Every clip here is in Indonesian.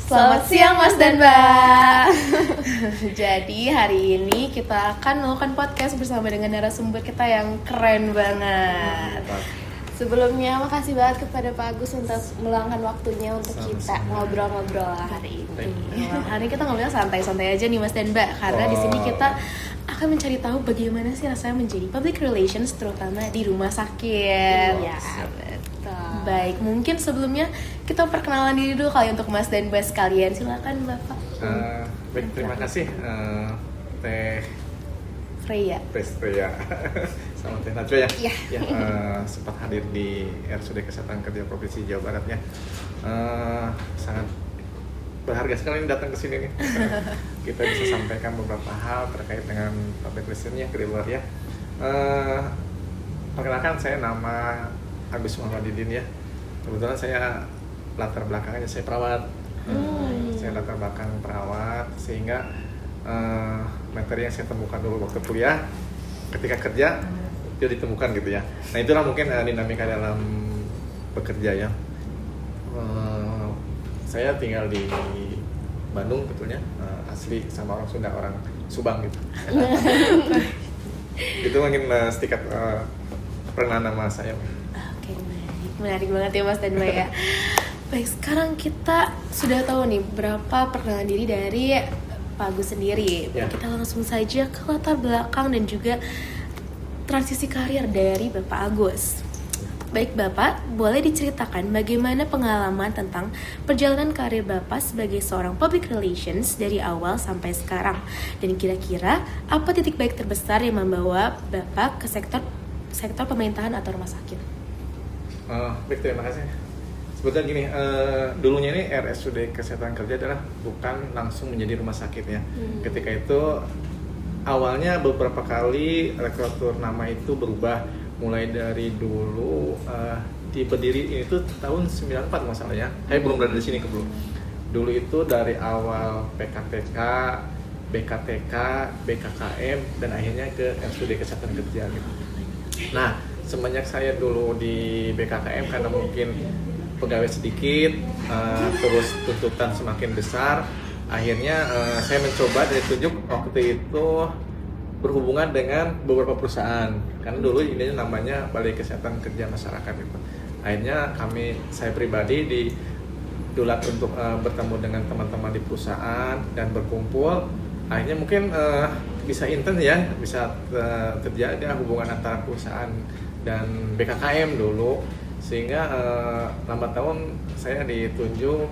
Selamat siang Mas dan Mbak. Jadi hari ini kita akan melakukan podcast bersama dengan narasumber kita yang keren banget. Sebelumnya makasih banget kepada Pak Agus untuk meluangkan waktunya untuk kita ngobrol-ngobrol hari ini. Hari ini kita ngobrol santai-santai aja nih Mas dan Mbak, karena di sini kita akan mencari tahu bagaimana sih rasanya menjadi public relations terutama di rumah sakit. Ya, betul. Baik, mungkin sebelumnya kita perkenalan diri dulu kali untuk Mas dan Mbak sekalian. Silakan Bapak. Baik, terima kasih Teh Freya. Sama Teh Najwa ya. Sempat hadir di RSUD Kesehatan Kerja Provinsi Jawa Barat ya. Sangat berharga sekali datang ke sini nih. Kita bisa sampaikan beberapa hal terkait dengan public relations-nya ke luar ya. Perkenalkan, saya nama Agus Muhammad Didin ya. Kebetulan saya latar belakangnya saya perawat. Saya latar belakang perawat sehingga materi yang saya temukan dulu waktu kuliah, ketika kerja itu ditemukan gitu ya. Nah itulah mungkin dinamika dalam bekerja ya. Saya tinggal di Bandung betulnya, asli sama orang Sunda, orang Subang gitu. Itu mungkin sedikit perkenalan nama saya. Oke, baik. Menarik banget ya Mas dan Mbak ya. Baik, sekarang kita sudah tahu nih berapa perkenalan diri dari Pak Agus sendiri. Ya. Kita langsung saja ke latar belakang dan juga transisi karir dari Bapak Agus. Baik Bapak, boleh diceritakan bagaimana pengalaman tentang perjalanan karir Bapak sebagai seorang public relations dari awal sampai sekarang? Dan kira-kira apa titik baik terbesar yang membawa Bapak ke sektor pemerintahan atau rumah sakit? Baik, terima kasih. Sebetulnya gini, dulunya ini RSUD Kesehatan Kerja adalah bukan langsung menjadi rumah sakit ya. Ketika itu awalnya beberapa kali rekrutur nama itu berubah, mulai dari dulu berdiri itu tahun 94 masalahnya. Saya belum berada di sini belum. Dulu itu dari awal PKTK, BKTK, BKKM dan akhirnya ke RSUD Kesehatan Kerja gitu. Nah, semenjak saya dulu di BKKM karena mungkin pegawai sedikit, terus tuntutan semakin besar, akhirnya saya mencoba dari tunjuk waktu itu berhubungan dengan beberapa perusahaan, karena dulu ini namanya Balai Kesehatan Kerja Masyarakat itu. Akhirnya saya pribadi didulat untuk bertemu dengan teman-teman di perusahaan dan berkumpul. Akhirnya mungkin bisa intens ya, bisa terjaga hubungan antara perusahaan dan BKKM dulu, sehingga lambat tahun saya ditunjuk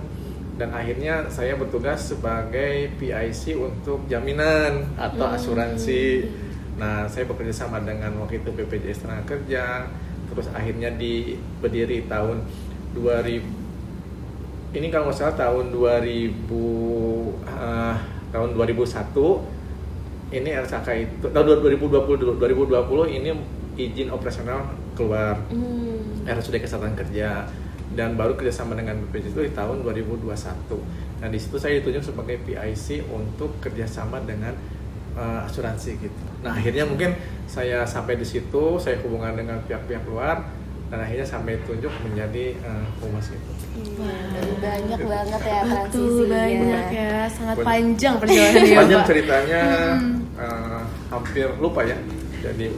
dan akhirnya saya bertugas sebagai PIC untuk jaminan atau asuransi. Nah, saya bekerja sama dengan waktu itu BPJS Tenaga Kerja, terus akhirnya berdiri tahun 2000. Ini kalau nggak salah tahun 2001. Ini RSAK itu tahun 2020 dulu. 2020 ini izin operasional keluar RSUD Kesehatan Kerja. Dan baru kerjasama dengan BPJS itu di tahun 2021. Nah di situ saya ditunjuk sebagai PIC untuk kerjasama dengan asuransi gitu. Nah akhirnya mungkin saya sampai di situ, saya hubungan dengan pihak-pihak luar dan akhirnya sampai tunjuk menjadi humas itu. Banyak banget ya transisinya. Banyak ya, sangat panjang perjalanannya. Panjang ceritanya, hampir lupa ya. Jadi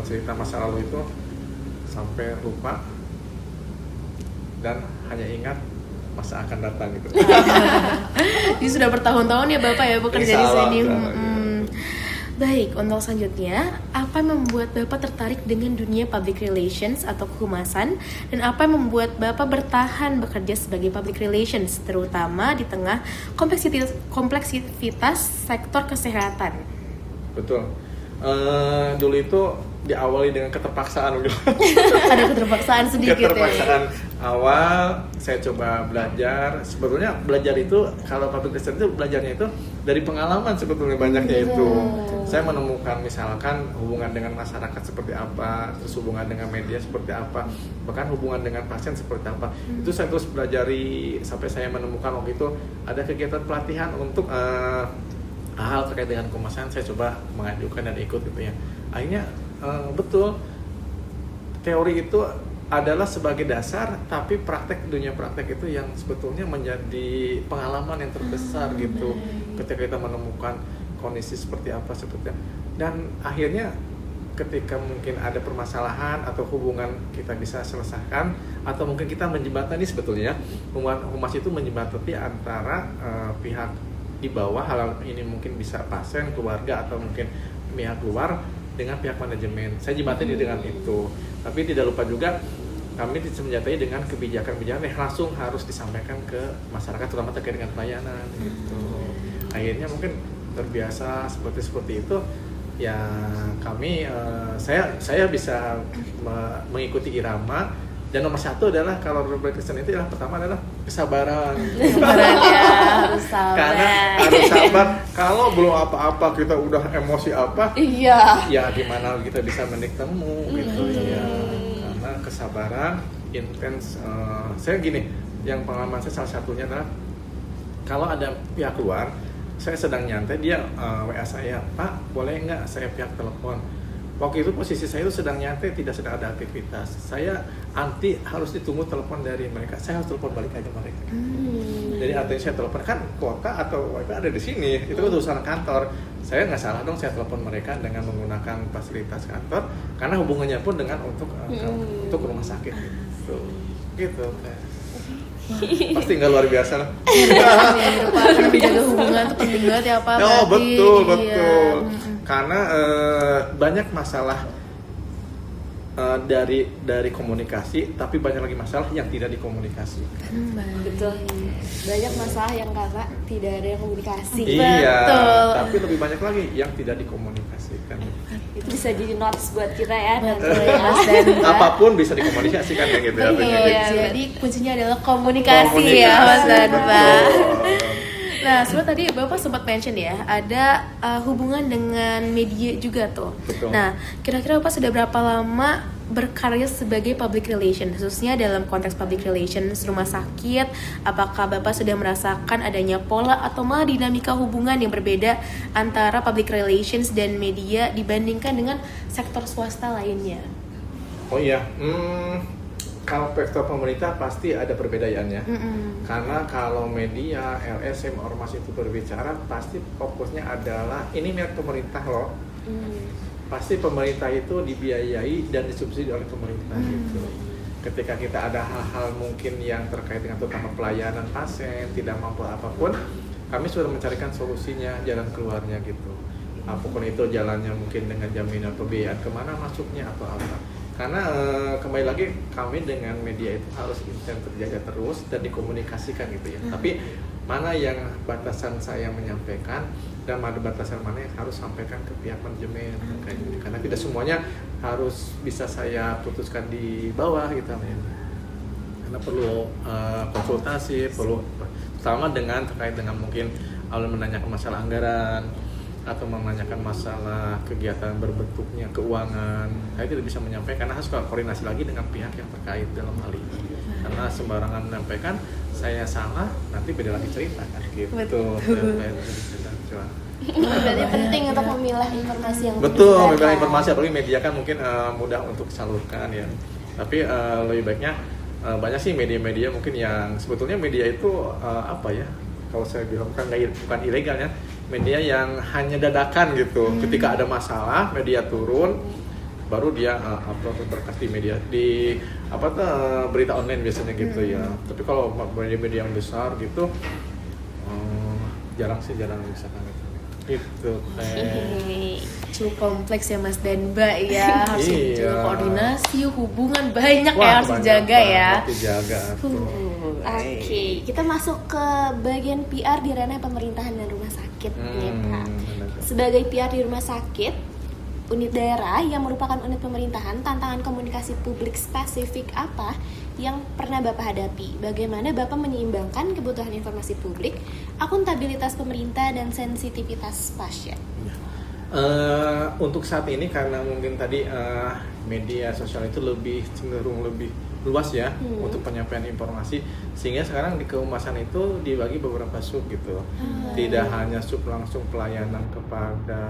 cerita masa lalu itu sampai lupa. Dan hanya ingat masa akan datang gitu. Jadi sudah bertahun-tahun ya Bapak ya bekerja di sini. Baik, untuk selanjutnya, apa yang membuat Bapak tertarik dengan dunia public relations atau kehumasan, dan apa yang membuat Bapak bertahan bekerja sebagai public relations, terutama di tengah kompleksitas sektor kesehatan? Betul. Dulu itu diawali dengan keterpaksaan gitu. Ada keterpaksaan sedikit keterpaksaan ya. Awal saya coba belajar. Sebetulnya belajar itu kalau public relations itu belajarnya itu dari pengalaman sebetulnya banyaknya itu. Saya menemukan misalkan hubungan dengan masyarakat seperti apa, terus hubungan dengan media seperti apa, bahkan hubungan dengan pasien seperti apa. Itu saya terus pelajari sampai saya menemukan waktu itu ada kegiatan pelatihan untuk hal terkait dengan kehumasan. Saya coba mengajukan dan ikut gitu ya. Akhirnya betul teori itu adalah sebagai dasar, tapi dunia praktek itu yang sebetulnya menjadi pengalaman yang terbesar gitu. Ketika kita menemukan kondisi seperti apa sebetulnya, dan akhirnya ketika mungkin ada permasalahan atau hubungan kita bisa selesaikan, atau mungkin kita menjembatani sebetulnya humas itu menjembatani antara pihak di bawah, hal ini mungkin bisa pasien, keluarga, atau mungkin pihak luar dengan pihak manajemen. Saya jembatani dengan itu, tapi tidak lupa juga kami menjatai dengan kebijakan-kebijakan yang langsung harus disampaikan ke masyarakat, terutama terkait dengan pelayanan gitu. Akhirnya mungkin terbiasa seperti itu. Ya kami saya bisa mengikuti irama, dan nomor satu adalah kalau Robert Kristen itu pertama adalah kesabaran. Kesabarannya harus sabar. Karena harus sabar. Kalau belum apa-apa kita udah emosi apa? Iya. Ya gimana kita bisa menikmati gitu ya. Karena kesabaran intens. Saya gini, yang pengalaman saya salah satunya adalah kalau ada pihak luar, saya sedang nyantai, dia WA saya, Pak boleh nggak saya pihak telepon. Waktu itu posisi saya itu sedang nyantai, tidak sedang ada aktivitas. Saya anti harus ditunggu telepon dari mereka, saya harus telepon balik aja mereka. Jadi artinya saya telepon, kan kuota atau wifi ada di sini, itu kan urusan kantor. Saya nggak salah dong saya telepon mereka dengan menggunakan fasilitas kantor, karena hubungannya pun dengan untuk rumah sakit gitu. Pasti nggak luar biasa lah. Menjaga hubungan itu penting banget ya Pak. Oh betul. Iya. Karena banyak masalah dari komunikasi, tapi banyak lagi masalah yang tidak dikomunikasikan. Betul. Banyak masalah yang karena tidak ada yang komunikasi. Iya. Betul. Tapi lebih banyak lagi yang tidak dikomunikasikan. Itu bisa jadi notes buat kita ya. Betul ya Mas dan Mbak. Apapun bisa dikomunikasikan kayak gitu ya. Iya, jadi kuncinya adalah komunikasi ya Mas dan Mbak. Nah, sebenarnya tadi Bapak sempat mention ya, ada hubungan dengan media juga tuh. Betul. Nah, kira-kira Bapak sudah berapa lama berkarya sebagai public relation, khususnya dalam konteks public relations rumah sakit? Apakah Bapak sudah merasakan adanya pola atau malah dinamika hubungan yang berbeda antara public relations dan media dibandingkan dengan sektor swasta lainnya? Oh iya, kalau sektor pemerintah pasti ada perbedaannya. Karena kalau media, LSM, ormas itu berbicara, pasti fokusnya adalah ini milik pemerintah loh. Pasti pemerintah itu dibiayai dan disubsidi oleh pemerintah gitu. Ketika kita ada hal-hal mungkin yang terkait dengan terutama pelayanan pasien, tidak mampu apapun, kami sudah mencarikan solusinya, jalan keluarnya gitu. Apapun itu jalannya, mungkin dengan jaminan pembiayaan kemana masuknya atau apa. Karena kembali lagi kami dengan media itu harus intens terjaga terus dan dikomunikasikan gitu ya. Tapi mana yang batasan saya menyampaikan dan mana batasan mana yang harus sampaikan ke pihak manajemen kayak gitu. Karena tidak semuanya harus bisa saya putuskan di bawah gitu ya. Karena perlu konsultasi, perlu terutama dengan terkait dengan mungkin awal menanyakan masalah anggaran atau menanyakan masalah kegiatan berbentuknya keuangan, saya tidak bisa menyampaikan karena harus koordinasi lagi dengan pihak yang terkait dalam hal ini. Karena sembarangan menyampaikan saya salah, nanti beda lagi cerita kan gitu. Betul. Berarti penting untuk memilah informasi yang betul, memilah informasi, apalagi media kan mungkin mudah untuk salurkan ya. Tapi lebih baiknya banyak sih media-media mungkin yang sebetulnya media itu apa ya? Kalau saya bilang bukan ilegal ya, media yang hanya dadakan gitu. Ketika ada masalah, media turun, baru dia upload berkas di media di berita online biasanya gitu ya. Tapi kalau media-media yang besar gitu, jarang misalkan itu. Cukup kompleks ya Mas dan Mbak ya, harus Iya. koordinasi, hubungan banyak ya harus dijaga ya. Dijaga. Oke, kita masuk ke bagian PR di ranah pemerintahan dan rumah sakit nih Pak. Sebagai PR di rumah sakit, unit daerah yang merupakan unit pemerintahan, tantangan komunikasi publik spesifik apa yang pernah Bapak hadapi? Bagaimana Bapak menyeimbangkan kebutuhan informasi publik, akuntabilitas pemerintah, dan sensitivitas pasien? Untuk saat ini karena mungkin tadi media sosial itu cenderung lebih luas ya untuk penyampaian informasi, sehingga sekarang di kehumasan itu dibagi beberapa sub gitu. Tidak hanya sub langsung pelayanan kepada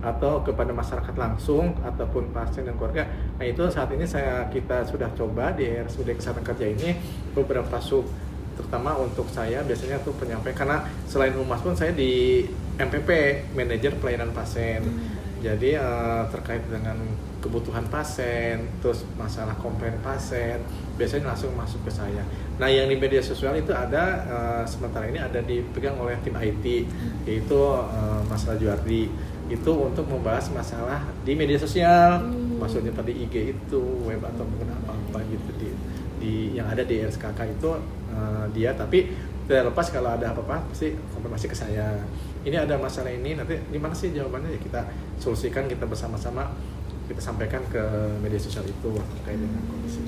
atau kepada masyarakat langsung ataupun pasien dan keluarga. Nah itu saat ini kita sudah coba di RSUD Kesehatan Kerja ini beberapa sub, terutama untuk saya biasanya tuh penyampaian, karena selain humas pun saya di MPP, manajer pelayanan pasien. Jadi terkait dengan kebutuhan pasien, terus masalah komplain pasien, biasanya langsung masuk ke saya. Nah yang di media sosial itu ada, sementara ini ada dipegang oleh tim IT, yaitu Mas Rajuardi. Itu untuk membahas masalah di media sosial, maksudnya tadi IG itu, web atau mungkin apa-apa gitu di yang ada di RSKK itu dia, tapi tidak lepas kalau ada apa-apa pasti konfirmasi ke saya. Ini ada masalah ini, nanti gimana sih jawabannya, ya kita solusikan, kita bersama-sama kita sampaikan ke media sosial itu terkait dengan kondisi.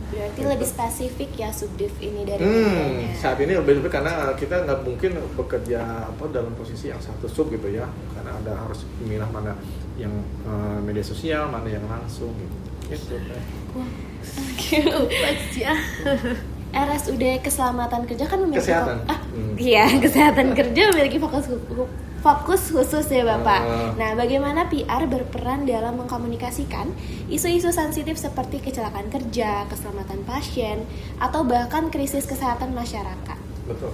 Berarti lebih spesifik ya subdiv ini dari medianya. Saat ini lebih karena kita nggak mungkin bekerja dalam posisi yang satu sub gitu ya, karena ada harus memilah mana yang media sosial, mana yang langsung gitu. RSUD Keselamatan Kerja kan memiliki kesehatan. Kesehatan kerja memiliki fokus khusus ya Bapak. Nah, bagaimana PR berperan dalam mengkomunikasikan isu-isu sensitif seperti kecelakaan kerja, keselamatan pasien, atau bahkan krisis kesehatan masyarakat? Betul.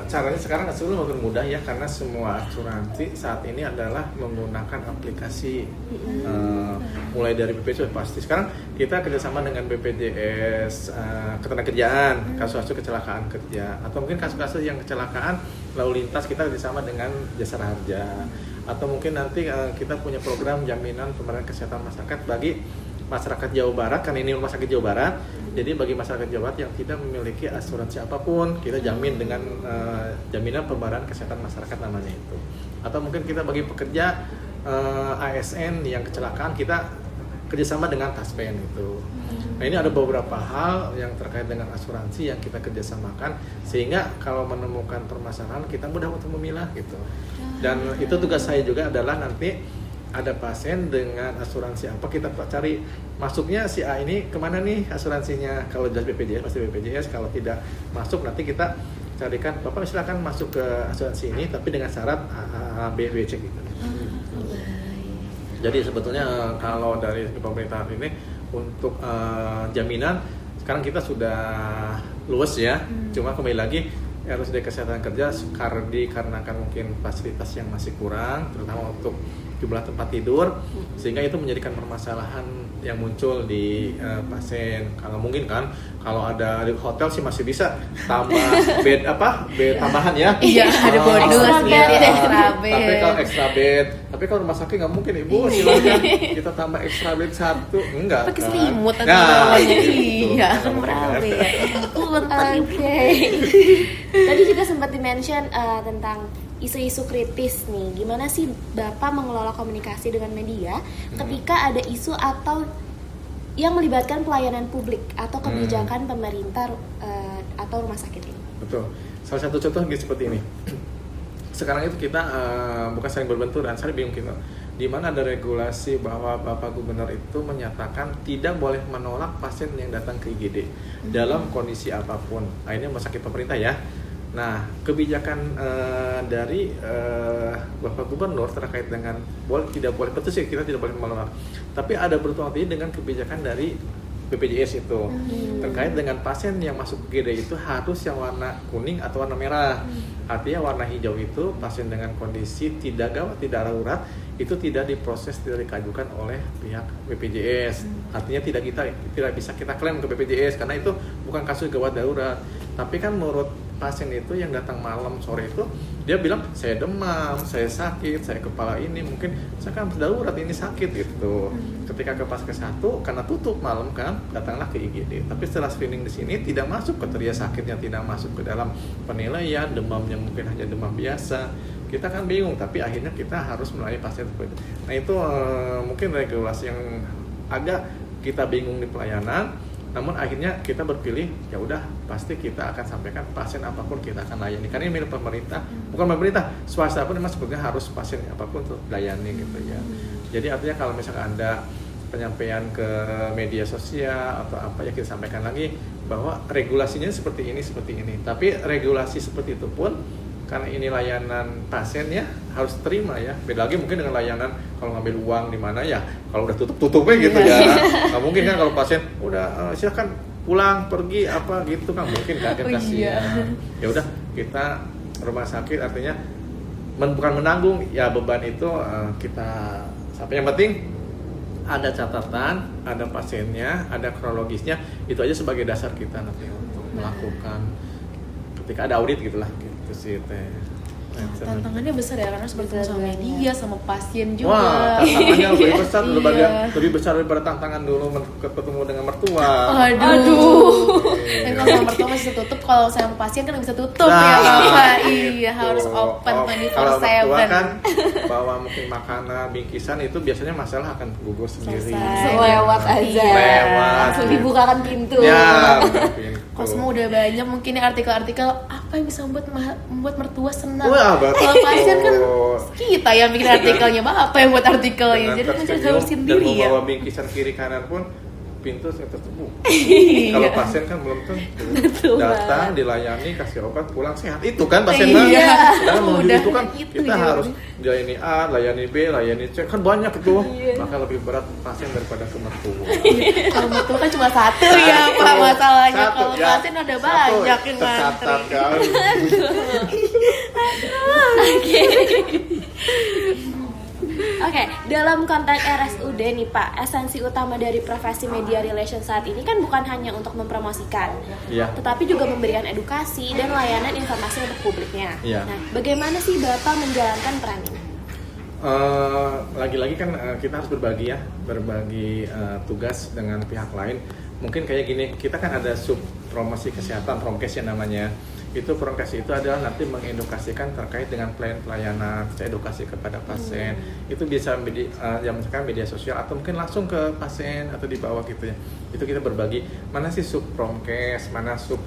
Caranya sekarang sebelum makin mudah ya, karena semua asuransi saat ini adalah menggunakan aplikasi, mulai dari BPJS pasti. Sekarang kita kerjasama dengan BPJS Ketenagakerjaan, kasus-kasus kecelakaan kerja, atau mungkin kasus-kasus yang kecelakaan lalu lintas kita kerjasama dengan Jasara Harja, atau mungkin nanti kita punya program jaminan pemberian kesehatan masyarakat bagi masyarakat Jawa Barat, karena ini rumah sakit Jawa Barat. Jadi bagi masyarakat Jawa Barat yang tidak memiliki asuransi apapun, kita jamin dengan jaminan pembayaran kesehatan masyarakat namanya itu. Atau mungkin kita bagi pekerja ASN yang kecelakaan, kita kerjasama dengan Taspen itu. Nah ini ada beberapa hal yang terkait dengan asuransi yang kita kerjasamakan, sehingga kalau menemukan permasalahan kita mudah untuk memilah gitu. Dan itu tugas saya juga adalah nanti ada pasien dengan asuransi apa, kita cari masuknya si A ini kemana nih asuransinya. Kalau jelas BPJS pasti BPJS, kalau tidak masuk nanti kita carikan, Bapak silakan masuk ke asuransi ini tapi dengan syarat A, B, C gitu. Jadi sebetulnya kalau dari pemerintahan ini untuk jaminan sekarang kita sudah luas ya, cuma kembali lagi RSUD Kesehatan Kerja dikarenakan mungkin fasilitas yang masih kurang, terutama untuk jumlah tempat tidur, sehingga itu menjadikan permasalahan yang muncul di pasien. Kalau mungkin kan kalau ada di hotel sih masih bisa tambah bed tambahan ya. Iya, ada bonus extra bed. Tapi kalau extra bed, tapi kalau rumah sakit nggak mungkin, Ibu silakan kita tambah extra bed 1, enggak. Pakai selimut atau iya, kan berabe ya. Oke. Tadi juga sempat di-mention tentang isu-isu kritis nih. Gimana sih Bapak mengelola komunikasi dengan media ketika ada isu atau yang melibatkan pelayanan publik atau kebijakan pemerintah atau rumah sakit ini? Betul. Salah satu contoh seperti ini. Sekarang itu kita bukan saling berbenturan, saling bingung kita. Di mana ada regulasi bahwa Bapak Gubernur itu menyatakan tidak boleh menolak pasien yang datang ke IGD dalam kondisi apapun. Nah, ini rumah sakit pemerintah ya. Nah, kebijakan dari Bapak Gubernur terkait dengan tidak boleh, betul sih kita tidak boleh menolak. Tapi ada bertentangan dengan kebijakan dari BPJS itu terkait dengan pasien yang masuk ke IGD itu harus yang warna kuning atau warna merah. Artinya warna hijau itu pasien dengan kondisi tidak gawat, tidak darurat, itu tidak diproses, tidak dikajukan oleh pihak BPJS. Artinya tidak bisa kita klaim ke BPJS karena itu bukan kasus gawat darurat. Tapi kan menurut pasien itu yang datang malam sore itu dia bilang saya demam, saya sakit, saya kepala ini, mungkin saya kan darurat ini sakit gitu. Ketika ke Paskes 1 karena tutup malam kan datanglah ke IGD. Tapi setelah screening di sini tidak masuk kriteria sakitnya, tidak masuk ke dalam penilaian demamnya, mungkin hanya demam biasa. Kita kan bingung, tapi akhirnya kita harus melayani pasien seperti itu. Nah itu mungkin regulasi yang agak kita bingung di pelayanan. Namun akhirnya kita berpilih ya udah pasti kita akan sampaikan pasien apapun kita akan layani, karena ini milik pemerintah, bukan pemerintah, swasta pun memang sebetulnya harus pasien apapun untuk layani gitu ya. Jadi artinya kalau misalkan ada penyampaian ke media sosial atau apa ya kita sampaikan lagi bahwa regulasinya seperti ini. Tapi regulasi seperti itu pun karena ini layanan pasien ya harus terima ya. Beda lagi mungkin dengan layanan kalau ngambil uang di mana ya, kalau udah tutupnya gitu ya. Nggak mungkin kan kalau pasien udah silakan pulang pergi apa gitu kan, mungkin kan kita kasihan. Ya udah, kita rumah sakit artinya bukan menanggung ya beban itu, kita sampai yang penting ada catatan, ada pasiennya, ada kronologisnya, itu aja sebagai dasar kita nanti untuk melakukan ketika ada audit gitulah gitu sih teh. Tantangannya besar ya, karena harus bertemu sama media, sama pasien juga. Wah, tantangannya lebih besar, Iya. lebih besar daripada tantangan dulu ketemu dengan mertua. Aduh. Dan kalau sama mertua masih tutup, kalau sama pasien kan nggak bisa tutup ya Bapak. Iya, harus open 24/7. Kalau mertua kan bawa mungkin makanan, bingkisan itu biasanya masalah akan gugur sendiri. Selesai. Lewat aja. Lewat. Langsung dibukakan pintu. Ya, bukan pintu. Kalau semua udah banyak mungkin ya artikel-artikel apa yang bisa membuat mertua senang. Wah, betul. Kalau pasien kan kita yang bikin artikelnya, Bapak yang buat artikelnya. Jadi kan tahu sendiri dan ya. membawa bingkisan kiri kanan pun pintu saya terbuka. Iya. Kalau pasien kan belum tentu. Betul, Datang, Pak. dilayani, kasih obat, pulang sehat. Itu kan pasien Iya. mah. Sedangkan menuju Udah itu kan itu kita ya. harus layani A, layani B, layani C. Kan banyak itu. Iya. Maka lebih berat pasien daripada ke mertua. Kalau mertua kan cuma satu ya Pak masalahnya. Satu, Kalau ya. pasien ada Satu, banyak yang tercatat ngantri. kan. Oke, dalam konteks RSUD nih Pak, esensi utama dari profesi media relation saat ini kan bukan hanya untuk mempromosikan, Iya. tetapi juga memberikan edukasi dan layanan informasi untuk publiknya. Iya. Nah, bagaimana sih Bapak menjalankan peran ini? Lagi-lagi kan kita harus berbagi tugas dengan pihak lain. Mungkin kayak gini, kita kan ada sub promosi kesehatan, promkes ya namanya. Itu promkes itu adalah nanti mengedukasikan terkait dengan pelayanan, edukasi kepada pasien. Itu bisa yang misalkan media sosial atau mungkin langsung ke pasien atau di bawah gitu ya. Itu kita berbagi mana sih sub promkes, mana sub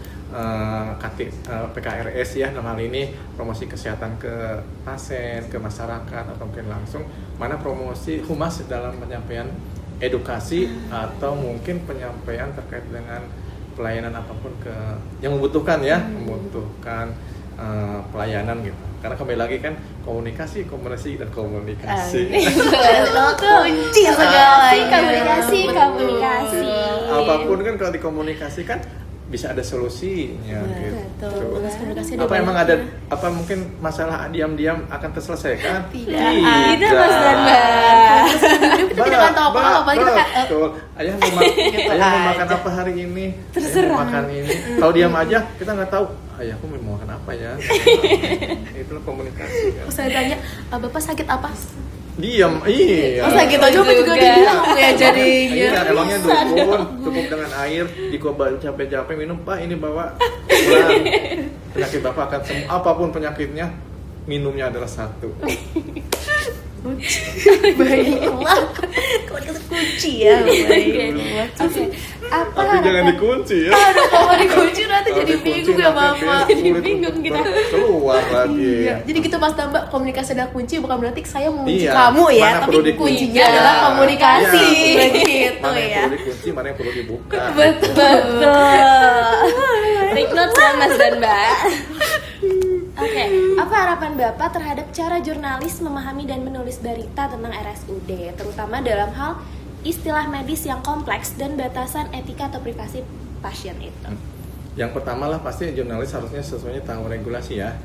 PKRS ya, dalam hal ini promosi kesehatan ke pasien, ke masyarakat atau mungkin langsung, mana promosi humas dalam penyampaian edukasi atau mungkin penyampaian terkait dengan pelayanan apapun ke yang membutuhkan ya, membutuhkan pelayanan gitu. Karena kembali lagi kan komunikasi dan komunikasi. Kunci segalanya. Komunikasi. Apapun kan kalau dikomunikasikan bisa ada solusinya gitu. Betul. Tugas komunikasi ada Apa emang banyak. ada apa mungkin masalah diam-diam akan terselesaikan? Tidak. Tidak, Mas Danbar. Kita tidak akan tahu apa-apa. Kita kan Betul. Ayah mau makan apa hari ini? Ayah mau makan ini. Kalau diam aja kita nggak tahu. Ayahku mau makan apa ya? Itulah komunikasi kan. saya tanya, Bapak sakit apa? Diam, iya. Oh sakit aja Bapak juga diam ya jadinya. Iya, emangnya dukun cukup dengan air, dikoba capek-capek minum, Pak ini bawa pulang. Penyakit Bapak akan sembuh, apapun penyakitnya, minumnya adalah satu. Baiklah. Kalau dikasih kunci ya. Baiklah. Oke, apa Tapi jangan harapan? dikunci ya. Aduh, kalau dikunci nanti Kalau jadi dikunci bingung ya nanti Bapak. sulit Jadi untuk bingung kita. keluar lagi. Iya. Jadi gitu Mas Tamba, komunikasi adalah kunci bukan berarti saya mengunci Iya. kamu ya, Mana tapi perlu dikunci. kuncinya Iya. adalah komunikasi. Iya. Begitu Mana yang ya. perlu dikunci, mana yang perlu dibuka. Betul. Take notes ya Mas dan Mbak. Oke, apa harapan Bapak terhadap cara jurnalis memahami dan menulis berita tentang RSUD, terutama dalam hal istilah medis yang kompleks dan batasan etika atau privasi pasien itu? Yang pertama lah pasti jurnalis harusnya sesuai tahu regulasi ya.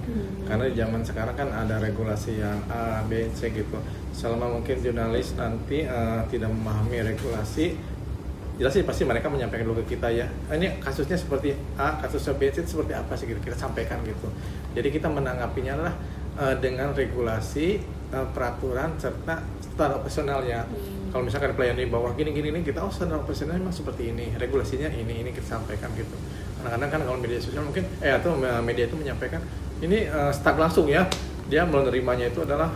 Karena di zaman sekarang kan ada regulasi yang A, B, C gitu. Selama mungkin jurnalis nanti tidak memahami regulasi, jelas sih pasti mereka menyampaikan dulu ke kita ya. Ini kasusnya seperti A, kasusnya B, C seperti apa sih gitu, kita sampaikan gitu. Jadi kita menanggapinya adalah dengan regulasi, peraturan serta standar operasionalnya. Kalau misalkan pelayanan di bawah gini kita standar operasionalnya memang seperti ini, regulasinya ini kita sampaikan gitu. Kadang-kadang kan kalau media sosial mungkin atau media itu menyampaikan ini start langsung ya, dia menerimanya itu adalah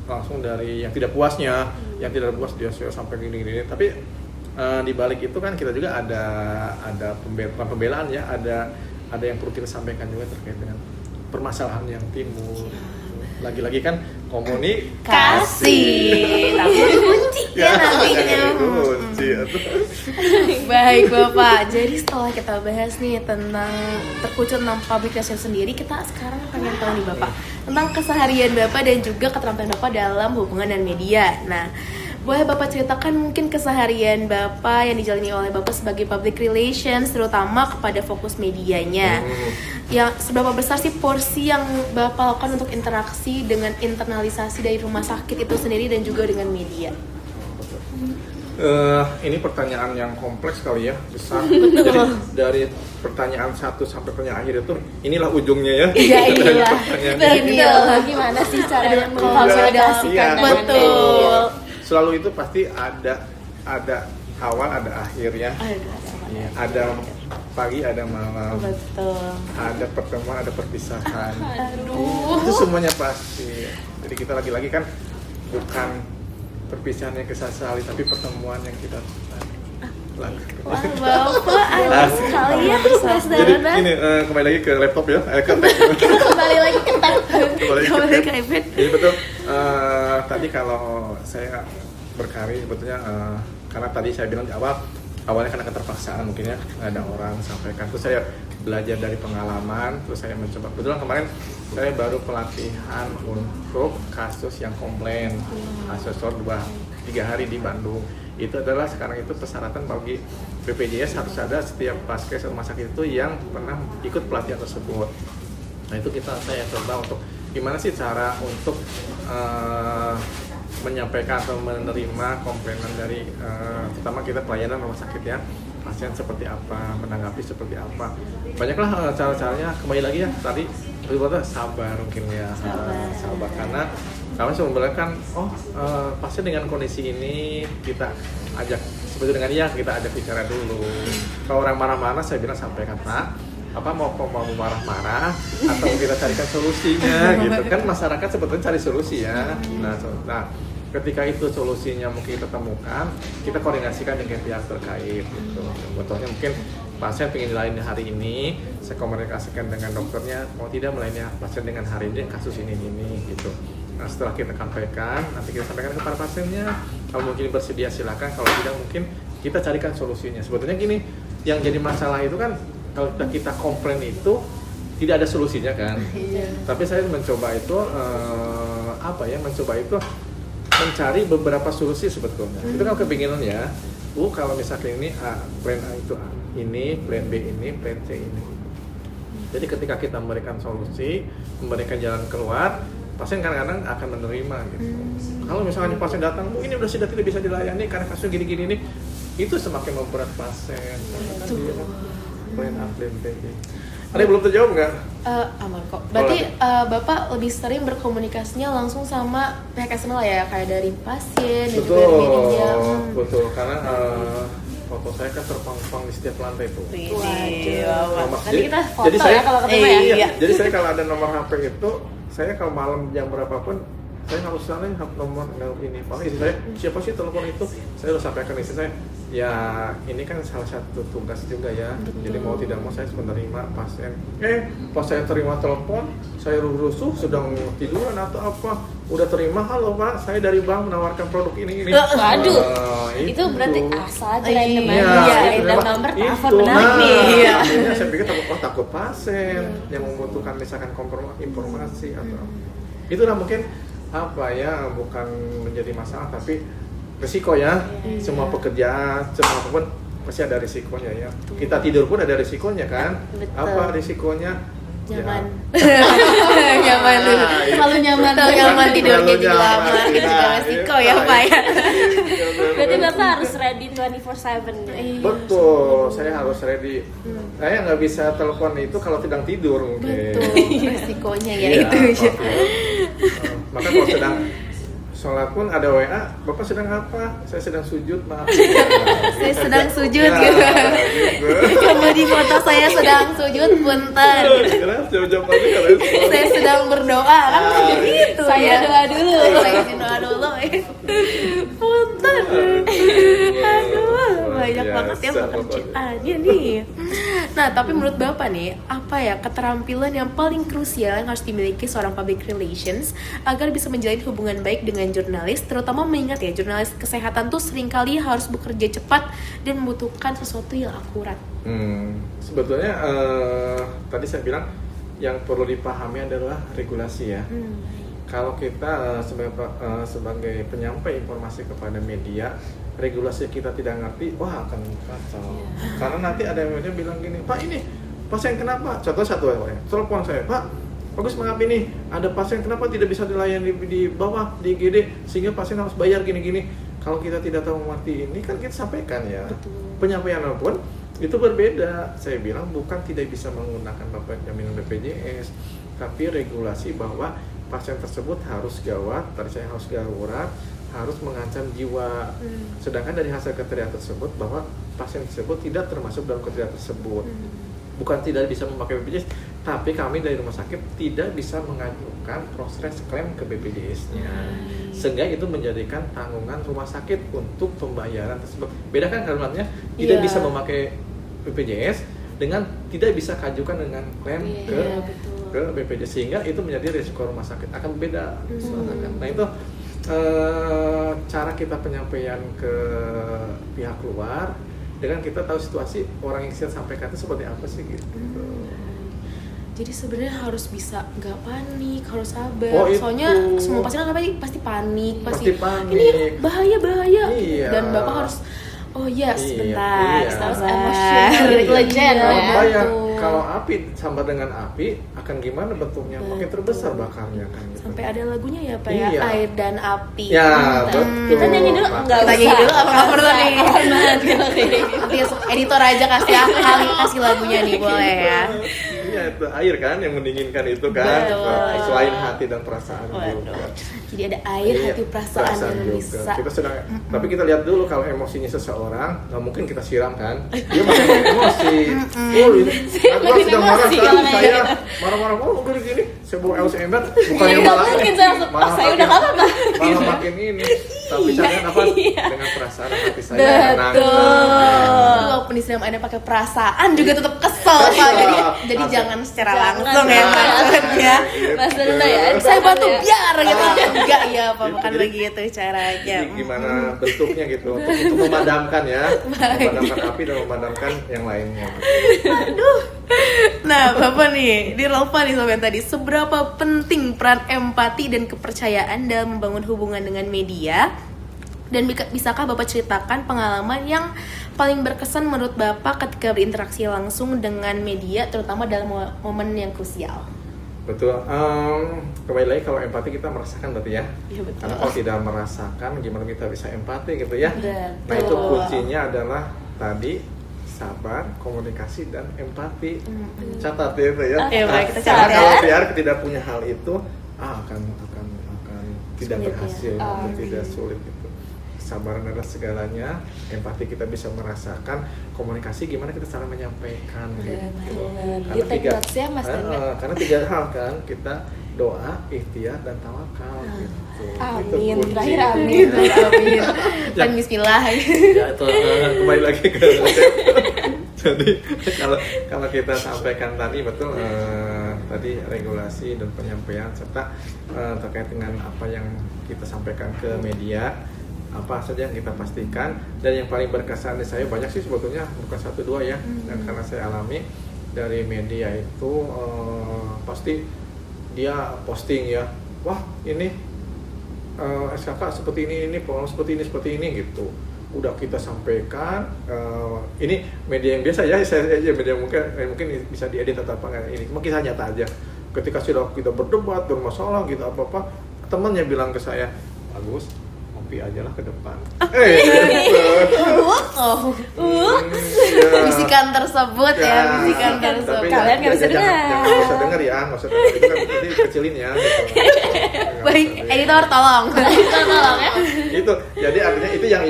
langsung dari yang tidak puasnya, yang tidak puas dia sampai gini. Tapi di balik itu kan kita juga ada pembelaan ya, ada yang perlu kita sampaikan juga terkait dengan permasalahan yang timbul. lagi-lagi kan komunikasi. Kasih, tapi kunci ya nantinya. Kunci. Baik Bapak, jadi setelah kita bahas nih tentang terkucut tentang public relation sendiri, kita sekarang pengen tahu nih Bapak tentang keseharian Bapak dan juga keterampilan Bapak dalam hubungan dan media. Nah, boleh Bapak ceritakan mungkin keseharian Bapak yang dijalani oleh Bapak sebagai public relations, terutama kepada fokus medianya. Yang seberapa besar sih porsi yang Bapak lakukan untuk interaksi dengan internalisasi dari rumah sakit itu sendiri dan juga dengan media? Ini pertanyaan yang kompleks kali ya, besar. Jadi dari pertanyaan 1 sampai pertanyaan akhir itu, inilah ujungnya ya. Iya, inilah. Inilah. Gimana sih caranya mengkonsolidasikan dengan betul. media? Selalu itu pasti ada awal, ada akhir ya. Iya, ada pagi, ada malam. Betul. Ada pertemuan, ada perpisahan. Aduh. Itu semuanya pasti. Jadi kita lagi-lagi kan bukan perpisahan yang kesasali, tapi pertemuan yang kita lakukan. Wah, Bapak ada sekali ya Jadi ini kembali lagi ke laptop ya, Kembali lagi ke tab. Kembali ke iPad. Jadi betul. Tadi kalau saya berkarir sebetulnya karena tadi saya bilang di awalnya karena keterpaksaan mungkin ya, nggak ada orang sampaikan. Terus saya belajar dari pengalaman, terus saya mencoba. Kebetulan kemarin saya baru pelatihan untuk kasus yang komplain, asesor 2-3 hari di Bandung. Itu adalah sekarang itu persyaratan bagi BPJS harus ada setiap paskes rumah sakit itu yang pernah ikut pelatihan tersebut. Nah itu saya coba untuk gimana sih cara untuk menyampaikan atau menerima komplainan dari terutama kita pelayanan rumah sakit ya, pasien seperti apa, menanggapi seperti apa. Banyaklah cara-caranya, kembali lagi ya tadi berarti sabar mungkin ya, sabar karena kami sebenarnya kan pasien dengan kondisi ini kita ajak seperti dengan dia, kita ajak bicara dulu. Kalau orang marah-marah saya bilang sampaikan, Pak, apa mau marah-marah atau kita carikan solusinya gitu kan, masyarakat sebetulnya cari solusi ya. Nah ketika itu solusinya mungkin kita temukan, kita koordinasikan dengan pihak terkait gitu. Contohnya mungkin pasien ingin dilayani hari ini, saya komunikasikan dengan dokternya, mau tidak melayani pasien dengan hari ini kasus ini gitu. Nah setelah kita sampaikan, nanti kita sampaikan kepada pasiennya, kalau mungkin bersedia silakan, kalau tidak mungkin kita carikan solusinya. Sebetulnya gini, yang jadi masalah itu kan kalau kita komplain itu tidak ada solusinya kan. Tapi saya mencoba itu mencoba itu mencari beberapa solusi sebetulnya. Itu kan kepinginan ya. Kalau misalnya ini plan A itu ini, plan B ini, plan C ini. Jadi ketika kita memberikan solusi, memberikan jalan keluar, pasien kadang-kadang akan menerima gitu. Kalau misalnya pasien datang, ini sudah tidak bisa dilayani karena kasus gini-gini ini, itu semakin memberat pasien. Plan A, plan B. Ada yang belum terjawab nggak? Aman kok. Berarti Bapak lebih sering berkomunikasinya langsung sama pihak eksternal ya, kayak dari pasien dan juga dari media. Betul, karena foto saya kan terpampang di setiap lantai itu. Nanti kita foto ya kalau ketemu ya. Iya. Jadi saya kalau ada nomor HP itu, saya kalau malam jam berapapun saya harus salin nomor ini. Paling istri saya, siapa sih telepon itu? Saya harus sampaikan istri saya, ya ini kan salah satu tugas juga ya. Betul. Jadi mau tidak mau saya menerima pasien. Pas saya terima telepon, saya rusuh sedang tiduran atau apa, udah terima, halo Pak, saya dari bank menawarkan produk ini. Waduh, itu berarti asal aja random aja, random nomor telepon menarik nih. Akhirnya saya pikir takut pasien yang membutuhkan misalkan informasi atau itulah mungkin bukan menjadi masalah tapi risiko ya. Semua pekerjaan, semua apapun pasti ada risikonya ya. Kita tidur pun ada risikonya kan. Betul. Apa risikonya? Nyaman. Ya. Nyaman dulu. Terlalu nyaman. Terlalu nyaman tidurnya juga lama. Itu juga Nah, resiko ya Pak ya. Berarti Bapak harus ready 24/7. Betul, saya harus ready. Saya nggak bisa telepon itu kalau sedang tidur mungkin. Betul, resikonya ya Iya, itu. Maka kalau sedang sholat pun ada WA, Bapak sedang apa? Saya sedang sujud, maaf. Saya sedang sujud Ya, gitu. gitu. Coba di foto saya sedang sujud, punten. Keras, jawab-jawab aja kan respon. Saya sedang berdoa kan gitu Saya ya. doa dulu. Saya izin doa dulu. Punten. Aduh, banyak banget ya pekerjaannya nih. Nah, tapi menurut Bapak nih, apa ya keterampilan yang paling krusial yang harus dimiliki seorang public relations agar bisa menjalin hubungan baik dengan jurnalis, terutama mengingat ya jurnalis kesehatan tuh seringkali harus bekerja cepat dan membutuhkan sesuatu yang akurat. Sebetulnya tadi saya bilang yang perlu dipahami adalah regulasi ya. Kalau kita sebagai penyampai informasi kepada media, regulasi kita tidak ngerti, wah akan kacau. Karena nanti ada yang media bilang gini, Pak ini pasien kenapa? Contoh satu ya, telepon saya, Pak bagus maaf ini ada pasien kenapa tidak bisa dilayani di bawah di IGD sehingga pasien harus bayar gini-gini. Kalau kita tidak tahu mengerti ini kan kita sampaikan ya. Betul. Penyampaian pun itu berbeda. Saya bilang bukan tidak bisa menggunakan jaminan BPJS, tapi regulasi bahwa pasien tersebut harus gawat, tadi saya harus darurat, harus mengancam jiwa. Sedangkan dari hasil kriteria tersebut bahwa pasien tersebut tidak termasuk dalam kriteria tersebut. Bukan tidak bisa memakai BPJS, tapi kami dari rumah sakit tidak bisa mengajukan proses klaim ke BPJS-nya. Sehingga itu menjadikan tanggungan rumah sakit untuk pembayaran tersebut. Beda kan kalimatnya, tidak bisa memakai BPJS dengan tidak bisa kajukan dengan klaim ke BPJS, sehingga itu menjadi risiko rumah sakit akan beda. Nah itu cara kita penyampaian ke pihak luar dengan kita tahu situasi orang yang saya sampaikan itu seperti apa sih gitu. Jadi sebenarnya harus bisa nggak panik, harus sabar. Soalnya semua pasien kan pasti panik, pasti panik. Ini bahaya. Iya. Dan Bapak harus sebentar, harus emosional, intelijen ya. Kalau api sambar dengan api akan gimana bentuknya? Makin terbesar bakarnya kan. Gitu. Sampai ada lagunya ya Pak ya, air dan api. Ya, betul. Kita nyanyi dulu, kita nyanyi dulu apa nggak perlu nih? Nanti editor aja kasih lagunya nih boleh ya. Iya itu air kan yang mendinginkan itu kan. Selain hati dan perasaan juga. Jadi ada air, hati, perasaan yang juga. bisa. Kita sedang, tapi kita lihat dulu kalau emosinya seseorang, nggak mungkin kita siram kan? Dia masih emosi. Aku sedang marah kan? Saya marah-marah, gini. Saya bawa LC ember, bukannya malah saya udah nggak apa-apa. Malah makin ini. Tapi caranya apa? Dengan perasaan hati saya tenang. Walaupun disiram airnya pakai perasaan juga tetap kesel Pak. Jadi jangan secara langsung ya maksudnya. Maksudnya ya. Saya bantu biar gitu. Enggak ya Pak, bukan begitu caranya. Jadi gimana bentuknya gitu untuk memadamkan ya. Memadamkan api dan memadamkan yang lainnya. Aduh. Nah, Bapak nih, relevan nih sobat tadi. Seberapa penting peran empati dan kepercayaan dalam membangun hubungan dengan media? Dan bisakah Bapak ceritakan pengalaman yang paling berkesan menurut Bapak ketika berinteraksi langsung dengan media, terutama dalam momen yang krusial? Betul. Kembali lagi kalau empati kita merasakan berarti ya. Iya betul. Karena kalau tidak merasakan, gimana kita bisa empati gitu ya? Betul. Nah itu kuncinya adalah tadi sabar, komunikasi dan empati. Catat ya itu ya. Baik, kita catat ya. Kalau biar tidak punya hal itu, akan tidak sulit berhasil, ya. atau tidak sulit gitu. Kesabaran adalah segalanya, empati kita bisa merasakan, komunikasi gimana kita saling menyampaikan gitu. Karena tiga hal kan, kita doa, ikhtiar dan tawakal gitu. Amin. Itu Terakhir Amin. Dan bismillah. Ya itu kembali lagi ke jadi kalau kita sampaikan tadi betul tadi regulasi dan penyampaian serta terkait dengan apa yang kita sampaikan ke media, apa saja yang kita pastikan. Dan yang paling berkesan di saya banyak sih sebetulnya, bukan satu dua ya. Dan karena saya alami dari media itu pasti dia posting ya, wah ini SKK seperti ini pengalaman seperti ini gitu. Udah kita sampaikan, ini media yang biasa ya, saya aja media mungkin bisa diedit atau apa nggak ini, cuma kisah nyata aja. Ketika sudah kita berdebat bermasalah gitu apa temannya bilang ke saya, Agus ngopi aja lah ke depan. Bisikan tersebut ya, bisikan tersebut. Kalian nggak bisa dengar. Jangan usah dengar ya, nggak usah dengar. Itu kan tadi kecilin ya. Gitu. Baik, editor tolong. Tolong ya. Itu jadi artinya itu yang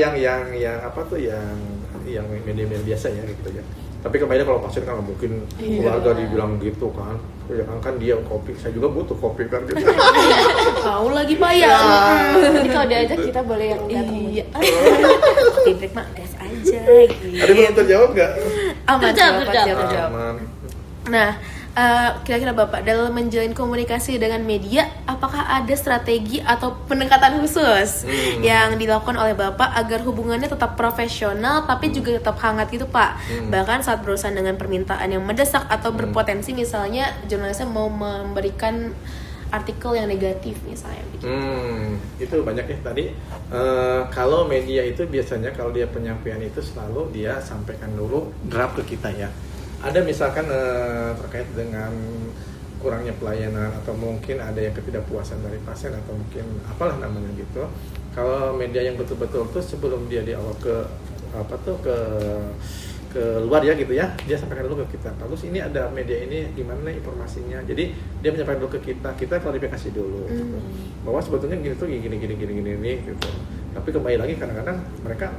apa tuh yang media-media biasa ya gitu ya. Tapi kembali kalau pasien kan nggak mungkin keluarga dibilang gitu kan. Ya kan dia kopi, saya juga butuh kopi kan gitu. Kau lagi Pak ya. Jadi kalau diajak kita boleh yang datang. Iya. Feedback mah gas aja gitu. Ada belum terjawab nggak? Aman, Terjawab. Aman. Nah, kira-kira Bapak dalam menjalin komunikasi dengan media, apakah ada strategi atau pendekatan khusus yang dilakukan oleh Bapak agar hubungannya tetap profesional tapi juga tetap hangat gitu Pak? Bahkan saat berurusan dengan permintaan yang mendesak atau berpotensi misalnya jurnalisnya mau memberikan artikel yang negatif misalnya gitu. Itu banyak ya tadi. Kalau media itu biasanya kalau dia penyampaian itu selalu dia sampaikan dulu draft ke kita ya. Ada misalkan terkait dengan kurangnya pelayanan atau mungkin ada yang ketidakpuasan dari pasien atau mungkin apalah namanya gitu. Kalau media yang betul-betul tuh sebelum dia dialog ke luar ya gitu ya, dia sampaikan dulu ke kita. Bagus, ini ada media ini gimana informasinya. Jadi dia menyampaikan dulu ke kita klarifikasi dulu gitu. Bahwa sebetulnya gini tuh gini gitu. Tapi kembali lagi kadang-kadang mereka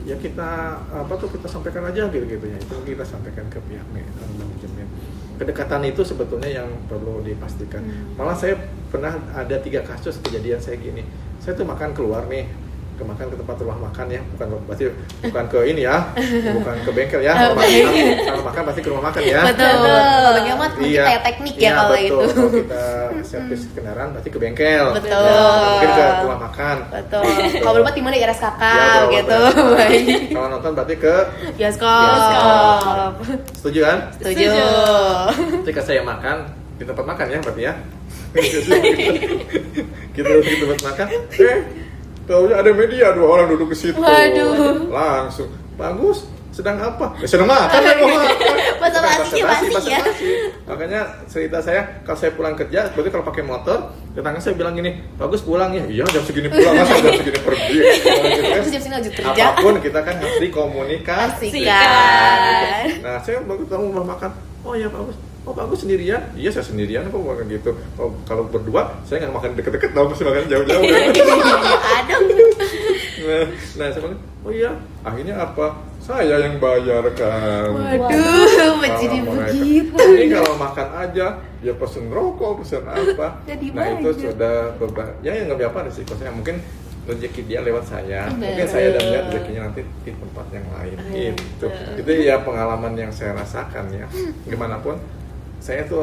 ya kita kita sampaikan aja gitu ya, itu kita sampaikan ke pihak manajemen. Kedekatan itu sebetulnya yang perlu dipastikan. Malah saya pernah ada 3 kasus kejadian saya gini, saya tuh makan keluar nih, makan ke tempat rumah makan ya, bukan ke ini ya, bukan ke bengkel ya. Kalau makan pasti ke rumah makan ya. Betul. Kalau bengkel mah kayak teknik ya kalau betul. itu. Kalau kita servis kendaraan berarti ke bengkel. Betul. Ya, mungkin ke rumah makan. Betul. Kalau berbuat di mana di RS Kakak Ya, gitu. Kalau nonton berarti ke Bioskop. Setuju kan? Setuju. Ketika saya makan di tempat makan ya berarti ya. Kita di tempat makan. Taunya ada media 2 orang duduk ke situ. Waduh. Langsung bagus. Sedang apa? Sedang makan ya Basa-basi ya. Makanya cerita saya kalau saya pulang kerja, berarti kalau pakai motor, tetangga saya bilang gini, bagus pulang ya. Iya jam segini pulang, masa jam segini pergi. Terus jam segini lanjut kerja. Apapun kita kan harus dikomunikasikan. Nah saya bagus kamu mau makan. Oh ya bagus. Oh bagus sendirian? Iya saya sendirian kok makan gitu. Oh, kalau berdua saya nggak makan deket-deket dong, mesti makan jauh-jauh. Aduh. Nah saya bilang, oh iya akhirnya apa? Saya yang bayar kan. Waduh, jadi begitu. Ini kalau makan aja, ya pesen rokok, pesen apa. Jadi Nah itu banyak. sudah ya nggak apa resikonya. Mungkin rezeki dia lewat saya, Bener. mungkin saya dan lihat rezekinya nanti di tempat yang lain. Itu ya pengalaman yang saya rasakan ya. Gimana pun saya tuh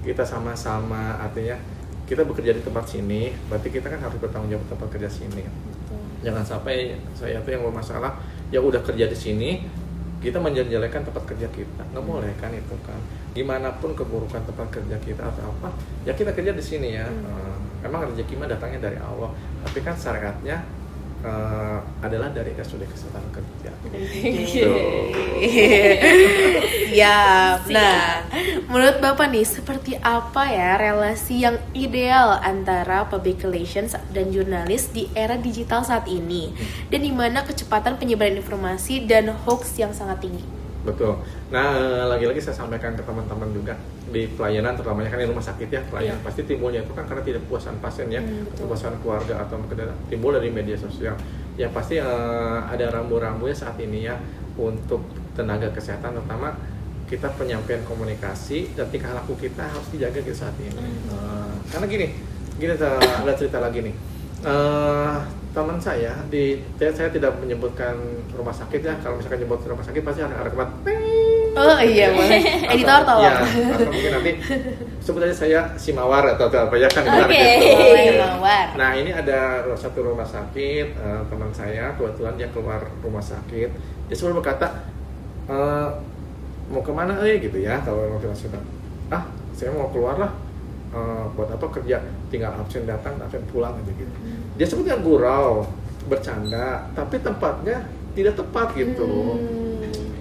kita sama-sama artinya kita bekerja di tempat sini, berarti kita kan harus bertanggung jawab tempat kerja sini. Jangan sampai saya tuh yang bermasalah ya udah kerja di sini kita menjelek-jelekan tempat kerja kita, nggak boleh kan itu kan. Gimana pun keburukan tempat kerja kita atau apa, ya kita kerja di sini ya. Emang rezeki mah datangnya dari Allah, tapi kan syariatnya adalah dari SUD Kesehatan Kerja. Ya, nah, menurut Bapak nih, seperti apa ya relasi yang ideal antara public relations dan jurnalis di era digital saat ini, dan di mana kecepatan penyebaran informasi dan hoax yang sangat tinggi? Betul. Nah, lagi-lagi saya sampaikan ke teman-teman juga di pelayanan, terutamanya kan di rumah sakit ya, pelayanan pasti timbulnya itu kan karena tidak puasan pasien ya, ketidakpuasan keluarga atau timbul dari media sosial. Ya pasti ada rambu-rambunya saat ini ya untuk tenaga kesehatan, terutama kita penyampaian komunikasi dan tingkah laku kita harus dijaga di saat ini. Karena gini ada cerita lagi nih. Teman saya saya tidak menyebutkan rumah sakit ya. Kalau misalkan nyebut rumah sakit pasti ada rekemat. Oh iya boleh. Editor tolong. Ya, atau mungkin nanti sebut aja saya si Mawar atau apa ya kan. Boleh Mawar. Nah ini ada satu rumah sakit, teman saya kebetulan dia keluar rumah sakit. Dia selalu berkata mau kemana gitu ya. Kalau mau kita saya mau keluar lah. Buat apa kerja, tinggal absen datang, absen pulang gitu. Dia sebutnya gurau, bercanda, tapi tempatnya tidak tepat gitu.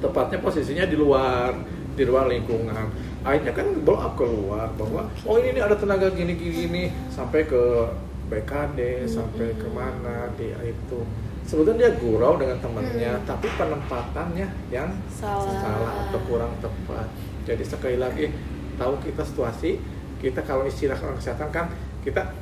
Tepatnya posisinya di luar lingkungan. Akhirnya kan blow up keluar bahwa ini ada tenaga gini sampai ke BKD, sampai kemana dia itu. Sebetulnya dia gurau dengan temannya, tapi penempatannya yang salah atau kurang tepat. Jadi sekali lagi tahu kita situasi. Kita kalau istilah orang kesehatan kan kita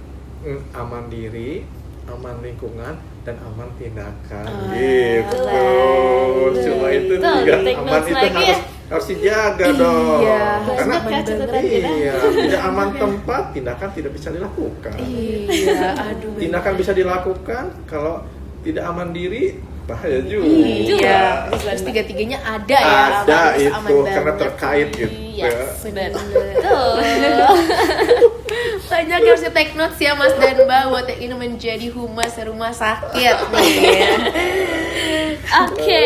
aman diri, aman lingkungan, dan aman tindakan Oh, gitu. baik. Cuma itu Tuh, juga take aman notes itu lagi ya. harus dijaga dong. Iya, Karena banyak kan catatan kita. iya, tidak aman tempat tindakan tidak bisa dilakukan. Iya, aduh. Tindakan bisa dilakukan kalau tidak aman diri bahaya juga. Iya, terus tiga-tiganya ada ya. Ada harus aman itu karena banget. terkait gitu. Yes, benar. Tuh. Banyak yang harus take notes ya Mas dan Mbak buat yang ingin menjadi humas rumah sakit nih ya. Oke,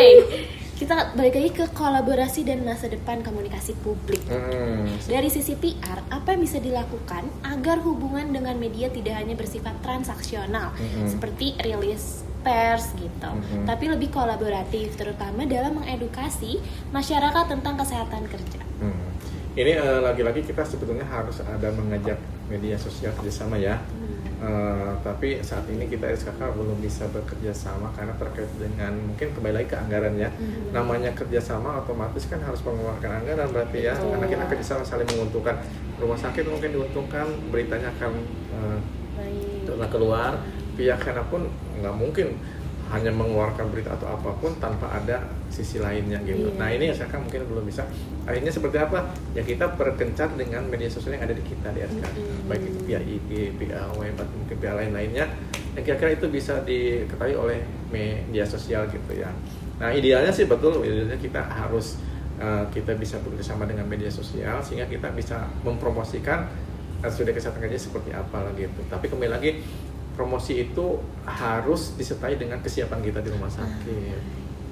kita balik lagi ke kolaborasi dan masa depan komunikasi publik. Dari sisi PR, apa yang bisa dilakukan agar hubungan dengan media tidak hanya bersifat transaksional seperti rilis pers gitu, tapi lebih kolaboratif, terutama dalam mengedukasi masyarakat tentang kesehatan kerja. Ini lagi-lagi kita sebetulnya harus ada mengajak media sosial kerjasama ya. Tapi saat ini kita SKK belum bisa bekerja sama karena terkait dengan mungkin kembali lagi ke anggaran ya. Namanya kerjasama otomatis kan harus mengeluarkan anggaran berarti ya. Karena kita kerjasama saling menguntungkan. Rumah sakit mungkin diuntungkan, beritanya akan keluar. Pihak sana pun nggak mungkin hanya mengeluarkan berita atau apapun tanpa ada sisi lainnya gitu. Nah ini SKK mungkin belum bisa. Akhirnya seperti apa? Ya kita berkencar dengan media sosial yang ada di kita di SKK. Baik itu via IG, via web, atau mungkin via lain-lainnya. Yang kira-kira itu bisa diketahui oleh media sosial gitu ya. Nah idealnya sih betul, idealnya kita harus kita bisa bekerjasama dengan media sosial sehingga kita bisa mempromosikan studi kesehatan kerja seperti apa gitu. Tapi kembali lagi promosi itu harus disertai dengan kesiapan kita di rumah sakit.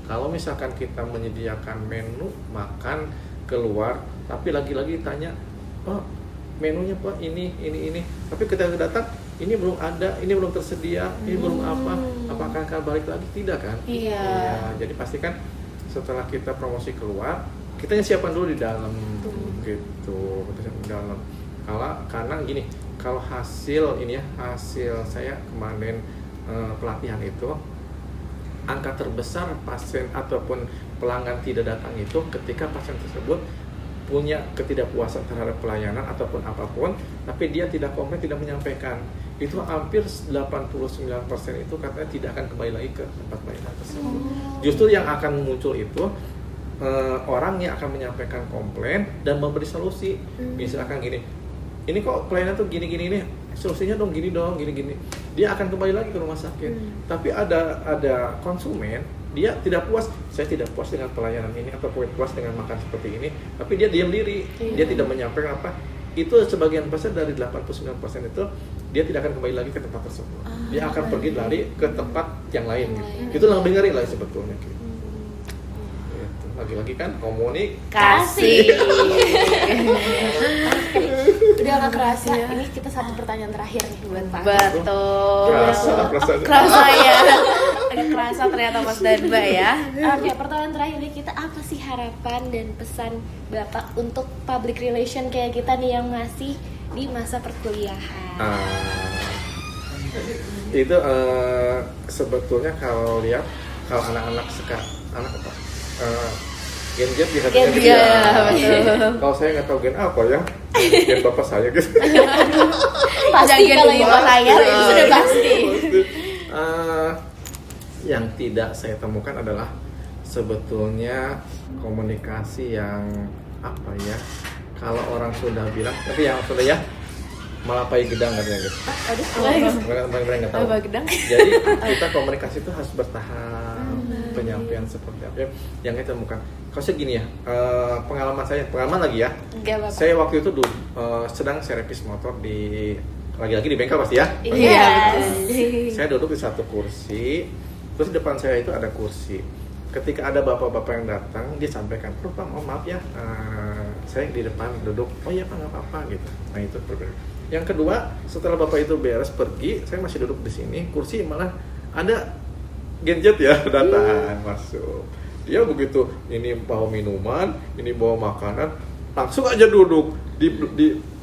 Kalau misalkan kita menyediakan menu makan keluar, tapi lagi-lagi tanya, oh menunya Pak ini, tapi kita datang ini belum ada, ini belum tersedia, ini belum apa, apakah akan balik lagi? Tidak kan? Iya. Ya, jadi pastikan setelah kita promosi keluar, kita siapkan dulu di dalam, gitu, di dalam. Karena gini. Kalau hasil saya kemarin pelatihan itu, angka terbesar pasien ataupun pelanggan tidak datang itu ketika pasien tersebut punya ketidakpuasan terhadap pelayanan ataupun apapun, tapi dia tidak komplain, tidak menyampaikan. Itu hampir 89% itu katanya tidak akan kembali lagi ke tempat pelayanan tersebut. Justru yang akan muncul itu orang yang akan menyampaikan komplain dan memberi solusi. Misalkan gini, ini kok pelayanan tuh gini nih, solusinya dong gini. Dia akan kembali lagi ke rumah sakit. Tapi ada konsumen, dia tidak puas. Saya tidak puas dengan pelayanan ini atau puas dengan makan seperti ini. Tapi dia diam diri, dia tidak menyampaikan apa. Itu sebagian besar dari 89% itu dia tidak akan kembali lagi ke tempat tersebut. Dia akan pergi lari ke tempat yang lain. Gitu. Itu lebih ngeri lah sebetulnya. Gitu. Lagi-lagi kan komunikasi. Udah gak kerasa, ini kita satu pertanyaan terakhir nih buat Pak. Betul. Kerasa ya. Agak kerasa ternyata Mas dan Mbak ya. Oke, pertanyaan terakhir nih, kita apa sih harapan dan pesan Bapak untuk public relation kayak kita nih yang masih di masa perkuliahan? Itu sebetulnya kalau lihat kalau anak-anak Gen Z bisa Gen Z, betul. Kalau saya nggak tahu gen apa ya, gen bapak saya gitu. Pasti kalau ibu saya itu sudah pasti. Yang tidak saya temukan adalah sebetulnya komunikasi yang apa ya? Kalau orang sudah bilang, tapi yang sudah ya malapai gedang katanya gitu. Mereka nggak tahu. Jadi kita komunikasi itu harus bertahap, penyampaian seperti apa yang kita temukan. Kalau saya gini ya, pengalaman lagi ya. Saya waktu itu sedang servis motor lagi-lagi di bengkel pasti ya. Iya. Saya duduk di satu kursi, terus di depan saya itu ada kursi. Ketika ada bapak-bapak yang datang, dia sampaikan, Pak, maaf ya, saya di depan duduk. Oh iya Pak, nggak apa-apa gitu. Nah itu berbeda. Yang kedua, setelah bapak itu beres pergi, saya masih duduk di sini, kursi malah ada Gen Z ya datang masuk. Dia begitu ini bawa minuman, ini bawa makanan, langsung aja duduk di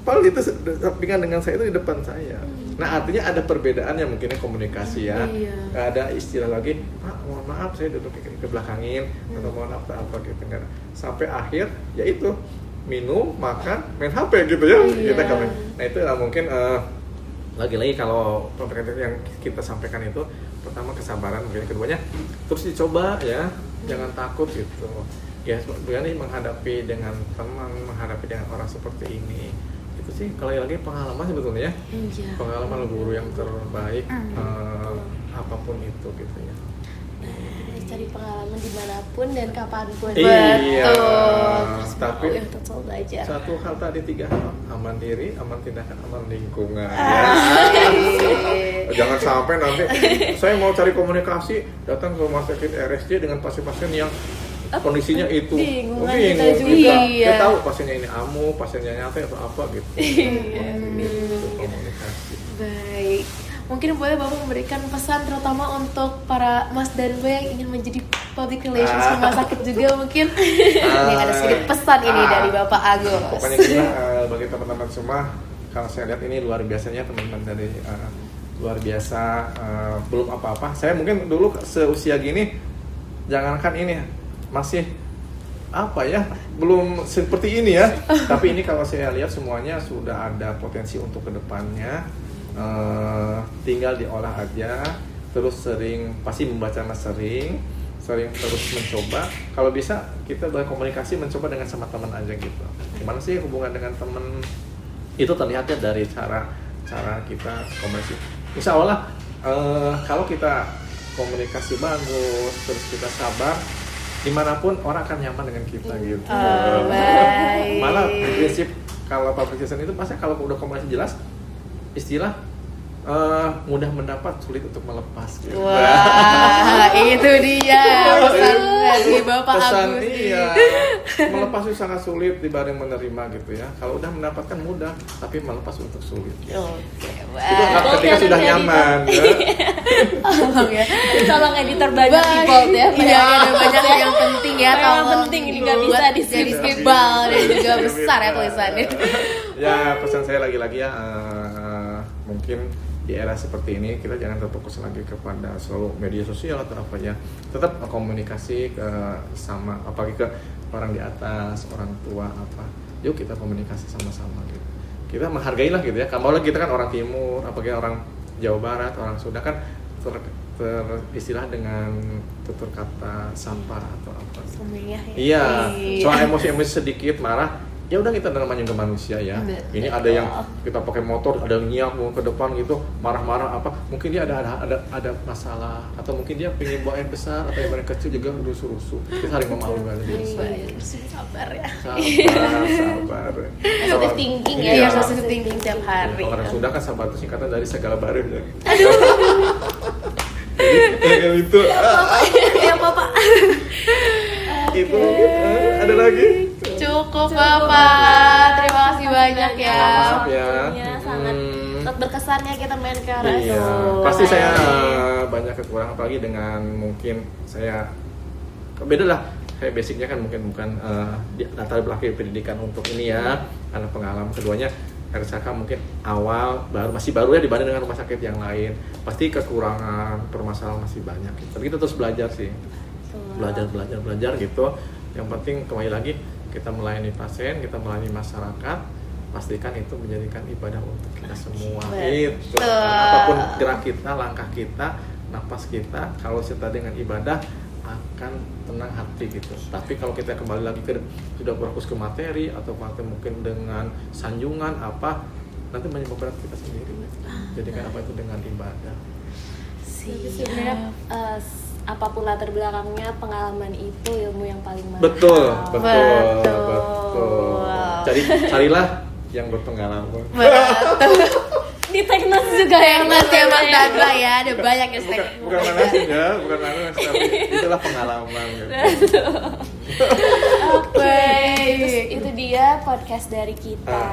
padahal itu sampingan dengan saya itu di depan saya. Nah artinya ada perbedaannya mungkinnya komunikasi ya. Nggak ada istilah lagi, Pak mohon maaf saya duduk ke belakangin atau mohon maaf apa gitu kan. Sampai akhir yaitu minum, makan, main HP gitu ya. Kita Nah itu mungkin lagi-lagi kalau yang kita sampaikan itu pertama kesabaran, mungkin keduanya terus dicoba ya, jangan takut gitu ya, berani menghadapi dengan teman, menghadapi dengan orang seperti ini. Itu sih kalau lagi pengalaman sebetulnya ya, pengalaman guru yang terbaik, apapun itu gitu ya. Cari pengalaman dimanapun dan kapanpun. Iya. Terus Tapi untuk selalu belajar. satu hal tadi, 3 hal: aman diri, aman tindakan, aman lingkungan. Jangan sampai nanti saya mau cari komunikasi, datang ke rumah sakit RSJ dengan pasien-pasien yang kondisinya itu bingung. Dia tahu pasiennya ini amu, pasiennya nyata atau apa gitu. Komunikasi. Baik, mungkin boleh Bapak memberikan pesan terutama untuk para Mas dan Mbak yang ingin menjadi public relations rumah sakit juga mungkin. Ini ada sedikit pesan ini dari Bapak Agus. Pokoknya kita bagi teman-teman semua, kalau saya lihat ini luar biasanya teman-teman dari luar biasa, belum apa-apa. Saya mungkin dulu seusia gini, jangankan ini masih apa ya, belum seperti ini ya. Tapi ini kalau saya lihat semuanya sudah ada potensi untuk kedepannya. Tinggal diolah aja, terus sering, pasti membaca sering terus mencoba. Kalau bisa kita berkomunikasi, mencoba dengan sama teman aja gitu. Gimana sih hubungan dengan teman? Itu terlihatnya dari cara kita komunikasi. Insya Allah kalau kita komunikasi bagus, terus kita sabar, dimanapun orang akan nyaman dengan kita gitu. Baik. Malah prinsip kalau public relation itu pasti kalau udah komunikasi jelas, istilah mudah mendapat, sulit untuk melepas gitu. Wah, itu dia pesan dari Bapak Pesan Agus. iya, melepas itu sangat sulit dibanding menerima gitu ya. Kalau udah mendapatkan mudah, tapi melepas untuk sulit. Oke, Itu baik. ketika sudah nyaman ya. Tolong ya. Tolong editor banyak di bold ya. Iya, ada banyak yang penting ya. Yang Tolong penting ini nggak bisa buat di-skip. jadi skipbal dan juga besar ya tulisannya. Ya, pesan saya lagi-lagi ya, mungkin di era seperti ini kita jangan terfokus lagi kepada selalu media sosial atau apa ya. Tetap komunikasi ke sama, apalagi ke orang di atas, orang tua apa. Yuk kita komunikasi sama-sama gitu. Kita menghargailah gitu ya. Kalau kita kan orang timur, apalagi orang Jawa Barat, orang Sunda kan teristilah dengan tutur kata sampah atau apa. Semuanya ya. Iya, soal emosi-emosi sedikit marah, ya udah kita namanya juga manusia ya. Betul. Ini ada yang kita pakai motor, ada yang nyiap mau ke depan gitu, marah-marah apa? Mungkin dia ada masalah, atau mungkin dia pengen buang air besar, atau yang kecil juga rusuh-rusuh. Kita saling memaafkan diri. Sabar ya. Sabar. Positive thinking ya. Iya, Iya. positive thinking tiap hari. Orang Sunda kan sabar itu singkatan dari segala baru ya. Aduh. Jadi itu. Ya Bapak. Itu ada lagi. Cukup Bapak. Terima kasih banyak ya. Maaf ya. Sangat berkesannya kita main ke RS. Iya, pasti saya banyak kekurangan, apalagi dengan mungkin saya beda lah. Saya basicnya kan mungkin bukan latar belakang pendidikan untuk ini ya, karena pengalaman keduanya RSK mungkin awal masih baru ya dibanding dengan rumah sakit yang lain. Pasti kekurangan, permasalahan masih banyak. Tapi kita terus belajar sih, belajar gitu. Yang penting kembali lagi kita melayani pasien, kita melayani masyarakat. Pastikan itu menjadikan ibadah untuk kita semua. Itu apapun gerak kita, langkah kita, napas kita, kalau serta dengan ibadah akan tenang hati gitu. Tapi kalau kita kembali lagi ke sudah fokus ke materi atau mungkin dengan sanjungan apa, nanti menyebabkan kita sendiri. Jadikan apa itu dengan ibadah. Sebenarnya apapun latar belakangnya, pengalaman itu ilmu yang paling mahal. Betul. Jadi carilah yang berpengalaman. Betul. Di teknos juga Yang nanti ya Mas Dadla ya, ada banyak yang Bukan manasin ya, bukan manasin, tapi itulah pengalaman gitu. Itu dia podcast dari kita.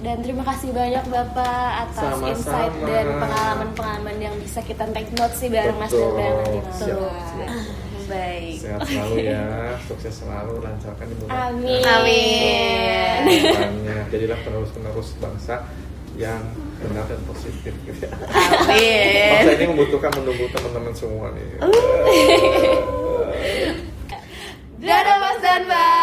Dan terima kasih banyak Bapak atas Sama-sama. insight dan pengalaman-pengalaman yang bisa kita take note sih bareng Mas Betul. Dadla nanti Siap. malam. Baik. Sehat selalu ya, sukses selalu, lancarkan ibu. Amin. Amin. Jadilah penerus bangsa yang benar dan positif gitu ya. Amin. Bangsa ini membutuhkan menunggu teman-teman semua nih. Dadah Mas dan Mbak.